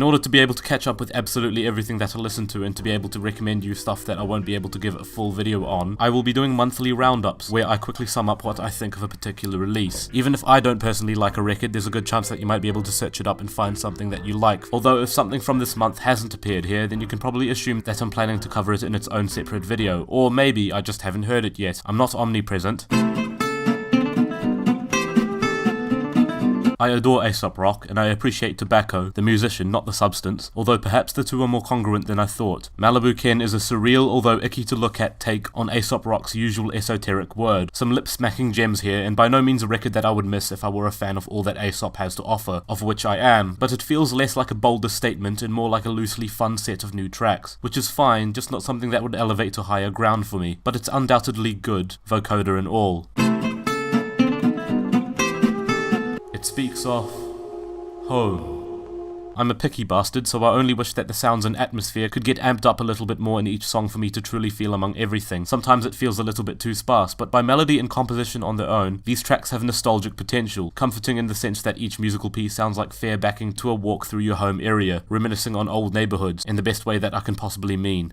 order to be able to catch up with absolutely everything that I listen to and to be able to recommend you stuff that I won't be able to give a full video on, I will be doing monthly roundups where I quickly sum up what I think of a particular release. Even if I don't personally like a record, there's a good chance that you might be able to search it up and find something that you like. Although if something from this month hasn't appeared here, then you can probably assume that I'm planning to cover it in its own separate video, or maybe I just haven't heard it yet. I'm not omnipresent. I adore Aesop Rock, and I appreciate Tobacco, the musician, not the substance, although perhaps the two are more congruent than I thought. Malibu Ken is a surreal, although icky to look at, take on Aesop Rock's usual esoteric word. Some lip-smacking gems here, and by no means a record that I would miss if I were a fan of all that Aesop has to offer, of which I am, but it feels less like a bolder statement and more like a loosely fun set of new tracks, which is fine, just not something that would elevate to higher ground for me, but it's undoubtedly good, vocoder and all. It speaks of home. I'm a picky bastard, so I only wish that the sounds and atmosphere could get amped up a little bit more in each song for me to truly feel among everything. Sometimes it feels a little bit too sparse, but by melody and composition on their own, these tracks have nostalgic potential, comforting in the sense that each musical piece sounds like fair backing to a walk through your home area, reminiscing on old neighborhoods, in the best way that I can possibly mean.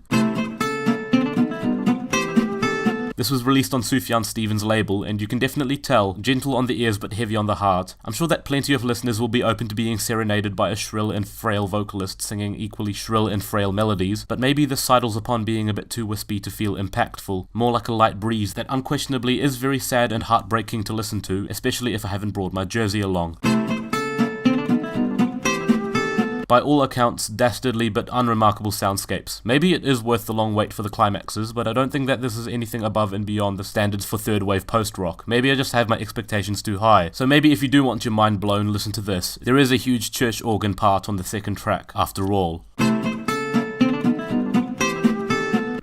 This was released on Sufjan Stevens' label, and you can definitely tell, gentle on the ears but heavy on the heart. I'm sure that plenty of listeners will be open to being serenaded by a shrill and frail vocalist singing equally shrill and frail melodies, but maybe this sidles upon being a bit too wispy to feel impactful, more like a light breeze that unquestionably is very sad and heartbreaking to listen to, especially if I haven't brought my jersey along. By all accounts, dastardly but unremarkable soundscapes. Maybe it is worth the long wait for the climaxes, but I don't think that this is anything above and beyond the standards for third wave post-rock. Maybe I just have my expectations too high. So maybe if you do want your mind blown, listen to this. There is a huge church organ part on the second track, after all.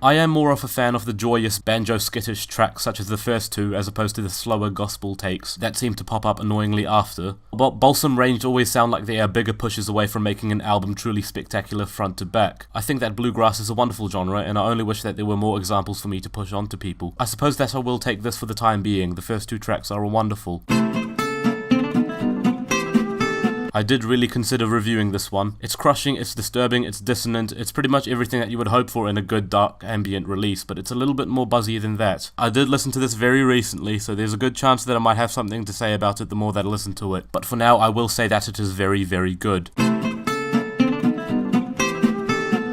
I am more of a fan of the joyous, banjo-skittish tracks such as the first two, as opposed to the slower gospel takes that seem to pop up annoyingly after. Balsam Range always sound like they are bigger pushes away from making an album truly spectacular front to back. I think that bluegrass is a wonderful genre, and I only wish that there were more examples for me to push on to people. I suppose that I will take this for the time being. The first two tracks are wonderful. I did really consider reviewing this one. It's crushing, it's disturbing, it's dissonant, it's pretty much everything that you would hope for in a good dark ambient release, but it's a little bit more buzzy than that. I did listen to this very recently, so there's a good chance that I might have something to say about it the more that I listen to it, but for now I will say that it is very, very good.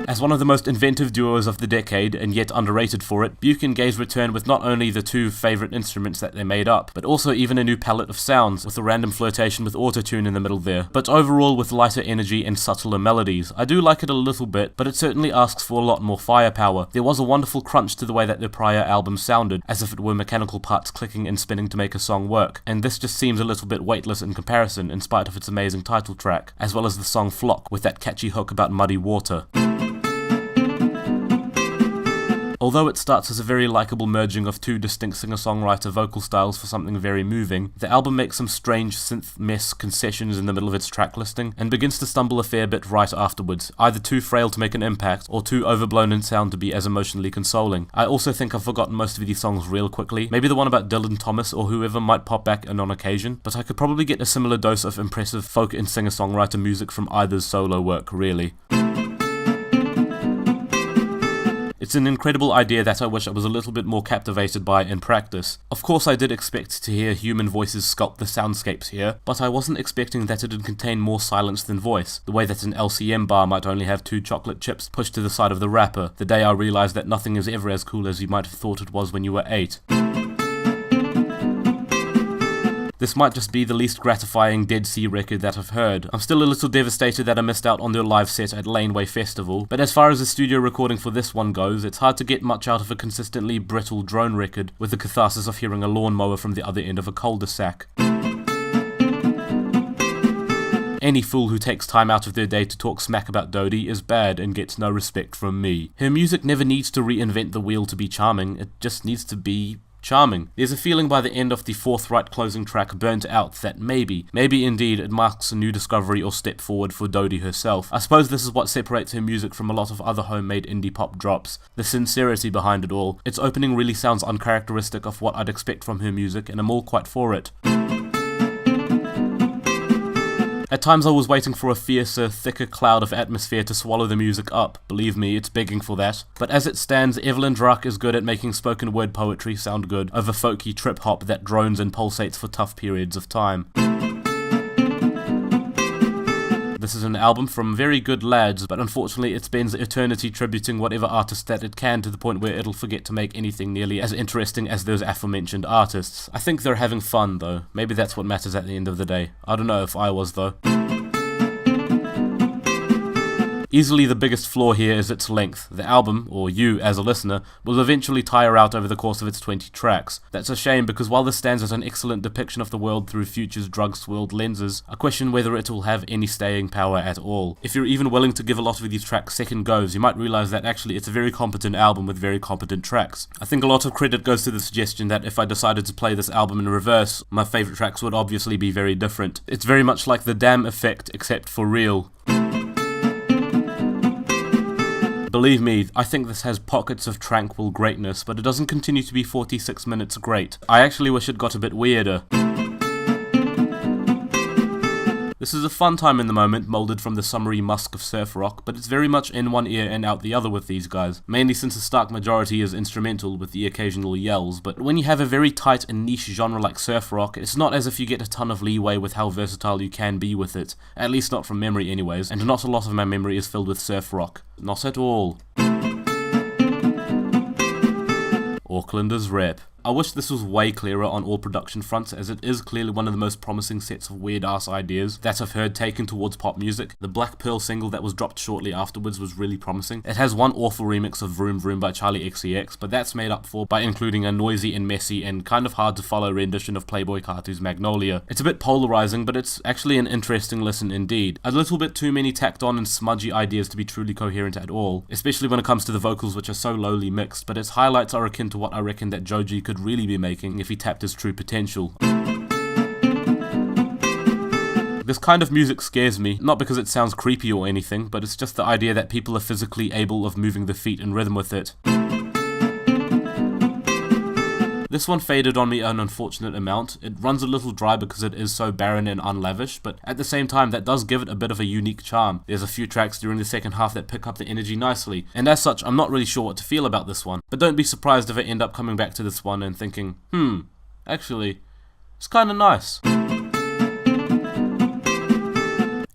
As one of the most inventive duos of the decade, and yet underrated for it, Buke and Gase return with not only the two favourite instruments that they made up, but also even a new palette of sounds, with a random flirtation with autotune in the middle there, but overall with lighter energy and subtler melodies. I do like it a little bit, but it certainly asks for a lot more firepower. There was a wonderful crunch to the way that their prior album sounded, as if it were mechanical parts clicking and spinning to make a song work, and this just seems a little bit weightless in comparison, in spite of its amazing title track, as well as the song Flock, with that catchy hook about muddy water. Although it starts as a very likeable merging of two distinct singer-songwriter vocal styles for something very moving, the album makes some strange synth mess concessions in the middle of its track listing, and begins to stumble a fair bit right afterwards, either too frail to make an impact, or too overblown in sound to be as emotionally consoling. I also think I've forgotten most of these songs real quickly, maybe the one about Dylan Thomas or whoever might pop back in on occasion, but I could probably get a similar dose of impressive folk and singer-songwriter music from either's solo work, really. It's an incredible idea that I wish I was a little bit more captivated by in practice. Of course I did expect to hear human voices sculpt the soundscapes here, but I wasn't expecting that it would contain more silence than voice, the way that an LCM bar might only have 2 chocolate chips pushed to the side of the wrapper, the day I realized that nothing is ever as cool as you might have thought it was when you were 8. This might just be the least gratifying Dead Sea record that I've heard. I'm still a little devastated that I missed out on their live set at Laneway Festival, but as far as the studio recording for this one goes, it's hard to get much out of a consistently brittle drone record, with the catharsis of hearing a lawnmower from the other end of a cul-de-sac. Any fool who takes time out of their day to talk smack about Dodie is bad and gets no respect from me. Her music never needs to reinvent the wheel to be charming, it just needs to be charming. There's a feeling by the end of the forthright closing track, Burnt Out, that maybe indeed it marks a new discovery or step forward for Dodie herself. I suppose this is what separates her music from a lot of other homemade indie pop drops. The sincerity behind it all. Its opening really sounds uncharacteristic of what I'd expect from her music, and I'm all quite for it. At times I was waiting for a fiercer, thicker cloud of atmosphere to swallow the music up. Believe me, it's begging for that. But as it stands, Evelyn Druck is good at making spoken word poetry sound good over folky trip-hop that drones and pulsates for tough periods of time. This is an album from very good lads, but unfortunately it spends eternity tributing whatever artist that it can to the point where it'll forget to make anything nearly as interesting as those aforementioned artists. I think they're having fun though. Maybe that's what matters at the end of the day. I don't know if I was though. Easily the biggest flaw here is its length. The album, or you as a listener, will eventually tire out over the course of its 20 tracks. That's a shame because while this stands as an excellent depiction of the world through Future's drug-swirled lenses, I question whether it will have any staying power at all. If you're even willing to give a lot of these tracks second goes, you might realize that actually it's a very competent album with very competent tracks. I think a lot of credit goes to the suggestion that if I decided to play this album in reverse, my favourite tracks would obviously be very different. It's very much like the Damn effect, except for real. Believe me, I think this has pockets of tranquil greatness, but it doesn't continue to be 46 minutes great. I actually wish it got a bit weirder. This is a fun time in the moment, moulded from the summery musk of surf rock, but it's very much in one ear and out the other with these guys, mainly since the stark majority is instrumental with the occasional yells. But when you have a very tight and niche genre like surf rock, it's not as if you get a ton of leeway with how versatile you can be with it, at least not from memory anyways, and not a lot of my memory is filled with surf rock. Not at all. Aucklanders rep. I wish this was way clearer on all production fronts, as it is clearly one of the most promising sets of weird-ass ideas that I've heard taken towards pop music. The Black Pearl single that was dropped shortly afterwards was really promising. It has one awful remix of Vroom Vroom by Charlie XCX, but that's made up for by including a noisy and messy and kind of hard to follow rendition of Playboi Carti's Magnolia. It's a bit polarizing, but it's actually an interesting listen indeed. A little bit too many tacked on and smudgy ideas to be truly coherent at all, especially when it comes to the vocals, which are so lowly mixed, but its highlights are akin to what I reckon that Joji could really be making if he tapped his true potential. This kind of music scares me, not because it sounds creepy or anything, but it's just the idea that people are physically able of moving the feet in rhythm with it. This one faded on me an unfortunate amount. It runs a little dry because it is so barren and unlavish, but at the same time that does give it a bit of a unique charm. There's a few tracks during the second half that pick up the energy nicely, and as such I'm not really sure what to feel about this one. But don't be surprised if I end up coming back to this one and thinking, actually, it's kinda nice.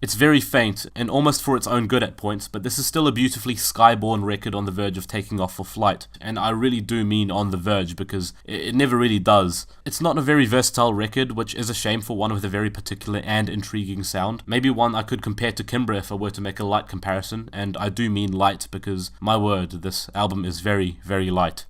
It's very faint, and almost for its own good at points, but this is still a beautifully skyborne record on the verge of taking off for flight. And I really do mean on the verge, because it never really does. It's not a very versatile record, which is a shame for one with a very particular and intriguing sound. Maybe one I could compare to Kimbra if I were to make a light comparison, and I do mean light, because, my word, this album is very, very light.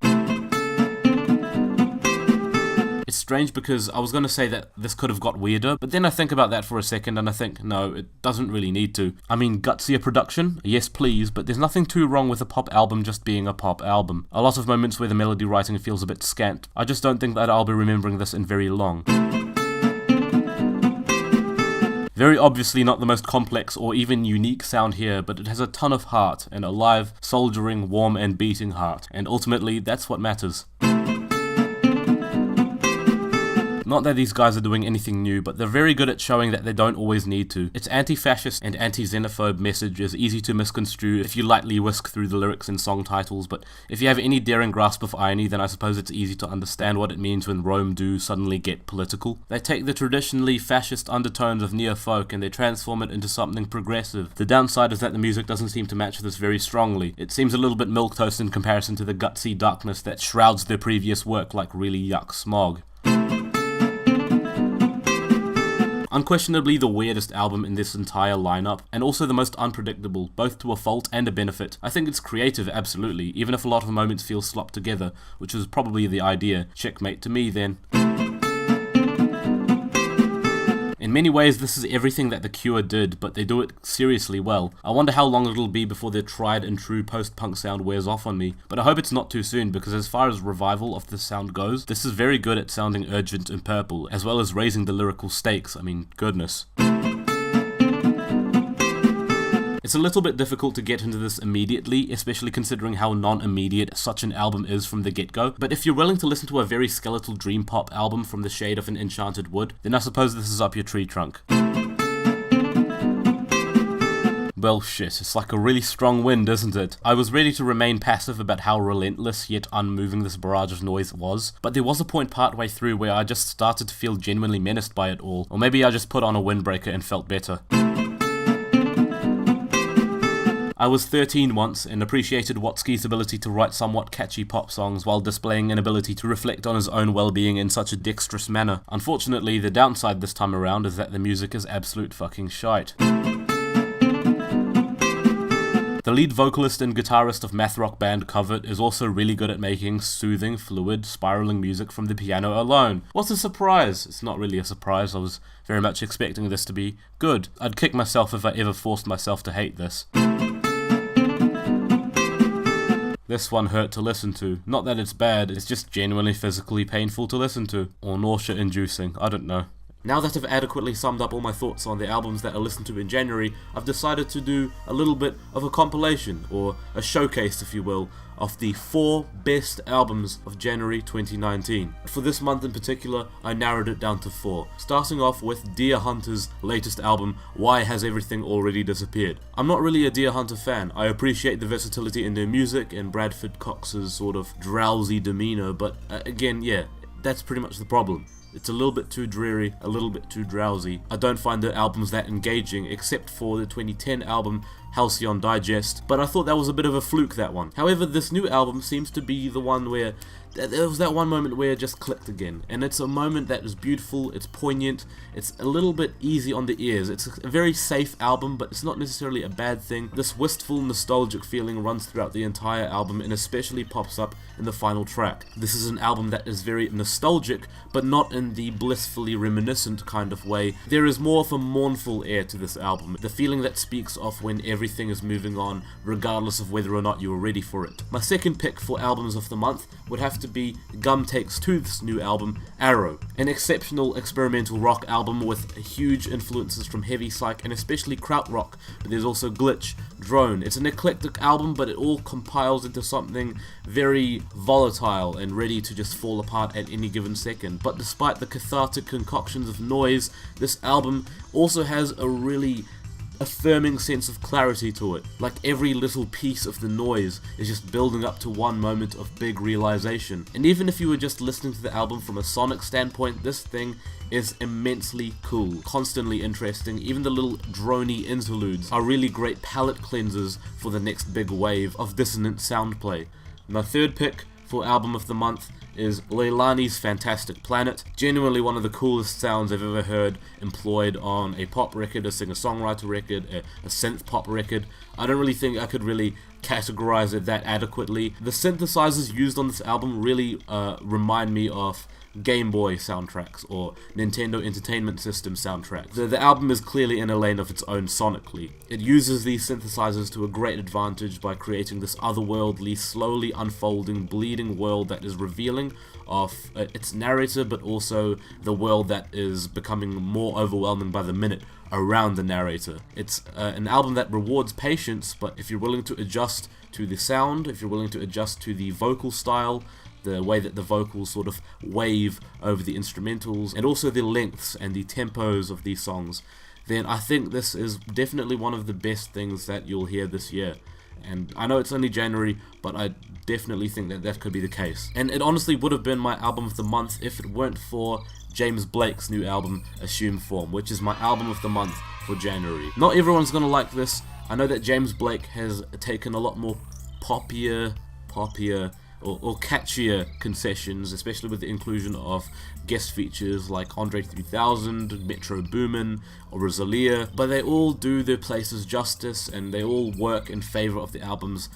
It's strange because I was going to say that this could have got weirder, but then I think about that for a second and I think, no, it doesn't really need to. I mean, gutsier production? Yes please, but there's nothing too wrong with a pop album just being a pop album. A lot of moments where the melody writing feels a bit scant. I just don't think that I'll be remembering this in very long. Very obviously not the most complex or even unique sound here, but it has a ton of heart, and a live, soldiering, warm and beating heart, and ultimately that's what matters. Not that these guys are doing anything new, but they're very good at showing that they don't always need to. Its anti-fascist and anti-xenophobe message is easy to misconstrue if you lightly whisk through the lyrics and song titles, but if you have any daring grasp of irony, then I suppose it's easy to understand what it means when Rome do suddenly get political. They take the traditionally fascist undertones of neo-folk and they transform it into something progressive. The downside is that the music doesn't seem to match this very strongly. It seems a little bit milquetoast in comparison to the gutsy darkness that shrouds their previous work like really yuck smog. Unquestionably the weirdest album in this entire lineup, and also the most unpredictable, both to a fault and a benefit. I think it's creative, absolutely, even if a lot of moments feel slopped together, which is probably the idea. Checkmate to me then. In many ways this is everything that The Cure did, but they do it seriously well. I wonder how long it'll be before their tried and true post-punk sound wears off on me, but I hope it's not too soon, because as far as revival of this sound goes, this is very good at sounding urgent and purple, as well as raising the lyrical stakes. I mean, goodness. It's a little bit difficult to get into this immediately, especially considering how non-immediate such an album is from the get-go, but if you're willing to listen to a very skeletal dream pop album from the shade of an enchanted wood, then I suppose this is up your tree trunk. Well shit, it's like a really strong wind, isn't it? I was ready to remain passive about how relentless yet unmoving this barrage of noise was, but there was a point partway through where I just started to feel genuinely menaced by it all, or maybe I just put on a windbreaker and felt better. I was 13 once and appreciated Watsky's ability to write somewhat catchy pop songs while displaying an ability to reflect on his own well-being in such a dexterous manner. Unfortunately, the downside this time around is that the music is absolute fucking shite. The lead vocalist and guitarist of math rock band Covet is also really good at making soothing, fluid, spiraling music from the piano alone. What's a surprise? It's not really a surprise, I was very much expecting this to be good. I'd kick myself if I ever forced myself to hate this. This one hurt to listen to. Not that it's bad, it's just genuinely physically painful to listen to. Or nausea-inducing, I don't know. Now that I've adequately summed up all my thoughts on the albums that I listened to in January, I've decided to do a little bit of a compilation, or a showcase if you will, of the 4 best albums of January 2019. For this month in particular, I narrowed it down to 4, starting off with Deerhunter's latest album, Why Has Everything Already Disappeared? I'm not really a Deerhunter fan. I appreciate the versatility in their music and Bradford Cox's sort of drowsy demeanour, but again, yeah, that's pretty much the problem. It's a little bit too dreary, a little bit too drowsy. I don't find the albums that engaging, except for the 2010 album Halcyon Digest, but I thought that was a bit of a fluke, that one. However, this new album seems to be the one where there was that one moment where it just clicked again, and it's a moment that is beautiful, it's poignant, it's a little bit easy on the ears. It's a very safe album, but it's not necessarily a bad thing. This wistful, nostalgic feeling runs throughout the entire album and especially pops up in the final track. This is an album that is very nostalgic, but not in the blissfully reminiscent kind of way. There is more of a mournful air to this album, the feeling that speaks of when everything is moving on, regardless of whether or not you were ready for it. My second pick for albums of the month would have to be Gum Takes Two's new album, Arrow. An exceptional experimental rock album with huge influences from heavy psych and especially krautrock, but there's also glitch, drone. It's an eclectic album, but it all compiles into something very volatile and ready to just fall apart at any given second. But despite the cathartic concoctions of noise, this album also has a really affirming sense of clarity to it. Like every little piece of the noise is just building up to one moment of big realization. And even if you were just listening to the album from a sonic standpoint, this thing is immensely cool, constantly interesting. Even the little drony interludes are really great palate cleansers for the next big wave of dissonant soundplay. My third pick for album of the month is Lealani's Fantastic Planet. Genuinely one of the coolest sounds I've ever heard employed on a pop record, a singer-songwriter record, a synth pop record. I don't really think I could really categorize it that adequately. The synthesizers used on this album really remind me of Game Boy soundtracks or Nintendo Entertainment System soundtracks. The album is clearly in a lane of its own sonically. It uses these synthesizers to a great advantage by creating this otherworldly, slowly unfolding, bleeding world that is revealing of its narrator, but also the world that is becoming more overwhelming by the minute around the narrator. It's an album that rewards patience, but if you're willing to adjust to the sound, if you're willing to adjust to the vocal style, the way that the vocals sort of wave over the instrumentals, and also the lengths and the tempos of these songs, then I think this is definitely one of the best things that you'll hear this year. And I know it's only January, but I definitely think that that could be the case. And it honestly would have been my album of the month if it weren't for James Blake's new album, Assume Form, which is my album of the month for January. Not everyone's gonna like this. I know that James Blake has taken a lot more poppier or catchier concessions, especially with the inclusion of guest features like Andre 3000, Metro Boomin, or Rosalia, but they all do their places justice and they all work in favor of the album's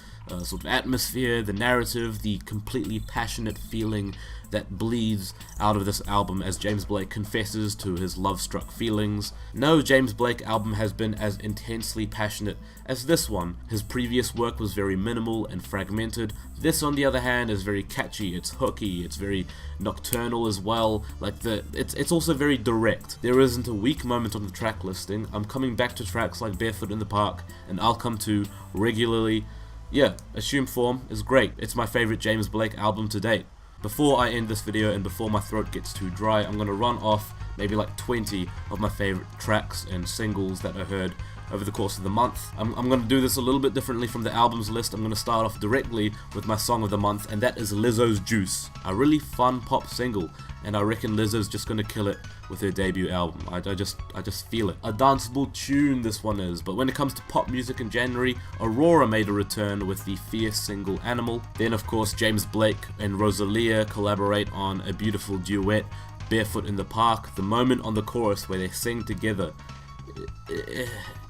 sort of atmosphere, the narrative, the completely passionate feeling that bleeds out of this album as James Blake confesses to his love-struck feelings. No James Blake album has been as intensely passionate as this one. His previous work was very minimal and fragmented. This, on the other hand, is very catchy, it's hooky, it's very nocturnal as well. Like it's also very direct. There isn't a weak moment on the track listing. I'm coming back to tracks like Barefoot in the Park and I'll Come To regularly. Yeah, Assume Form is great. It's my favorite James Blake album to date. Before I end this video and before my throat gets too dry, I'm going to run off maybe like 20 of my favorite tracks and singles that I heard over the course of the month. I'm going to do this a little bit differently from the albums list. I'm going to start off directly with my song of the month, and that is Lizzo's Juice. A really fun pop single, and I reckon Lizzo's just going to kill it with her debut album. I just feel it. A danceable tune this one is, but when it comes to pop music in January, Aurora made a return with the fierce single Animal. Then of course James Blake and Rosalia collaborate on a beautiful duet, Barefoot in the Park, the moment on the chorus where they sing together.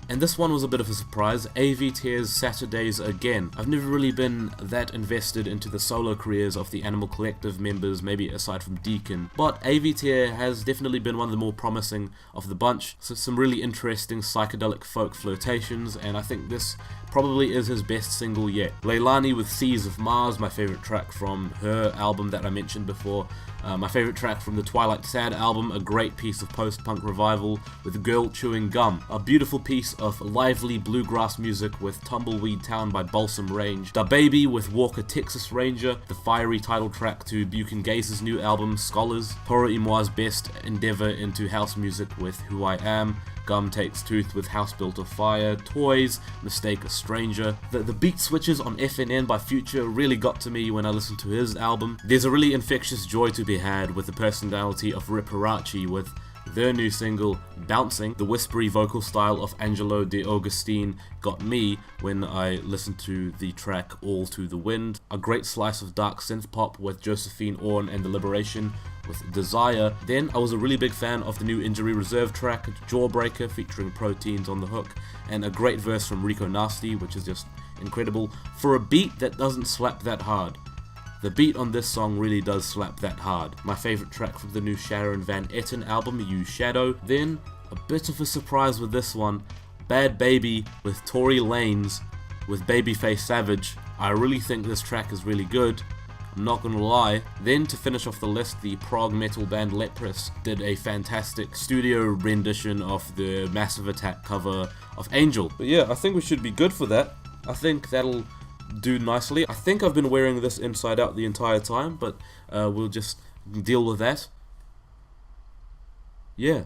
And this one was a bit of a surprise. Avey tears Saturdays again. I've never really been that invested into the solo careers of the Animal Collective members, maybe aside from Deacon, but Avey has definitely been one of the more promising of the bunch. So some really interesting psychedelic folk flirtations, and I think this probably is his best single yet. Lealani with Seas of Mars, my favourite track from her album that I mentioned before. My favourite track from the Twilight Sad album, a great piece of post-punk revival with Girl Chewing Gum. A beautiful piece of lively bluegrass music with Tumbleweed Town by Balsam Range. DaBaby with Walker Texas Ranger, the fiery title track to Buke and Gase's new album, Scholars. Tory Moi's best endeavour into house music with Who I Am. Gum Takes Tooth with House Built of Fire, Toys, Mistake a Stranger. The beat switches on FNN by Future really got to me when I listened to his album. There's a really infectious joy to be had with the personality of Riparachi with their new single, Bouncing. The whispery vocal style of Angelo de Augustine got me when I listened to the track All to the Wind. A great slice of dark synth pop with Josephine Orn and The Liberation with Desire. Then I was a really big fan of the new Injury Reserve track, Jawbreaker, featuring Proteins on the hook, and a great verse from Rico Nasty, which is just incredible for a beat that doesn't slap that hard. The beat on this song really does slap that hard. My favourite track from the new Sharon Van Etten album, You Shadow. Then, a bit of a surprise with this one, Bad Baby with Tory Lanez with Babyface Savage. I really think this track is really good, I'm not gonna lie. Then to finish off the list, the prog metal band Leprous did a fantastic studio rendition of the Massive Attack cover of Angel. But yeah, I think we should be good for that. I think that'll do nicely. I think I've been wearing this inside out the entire time, but we'll just deal with that. Yeah.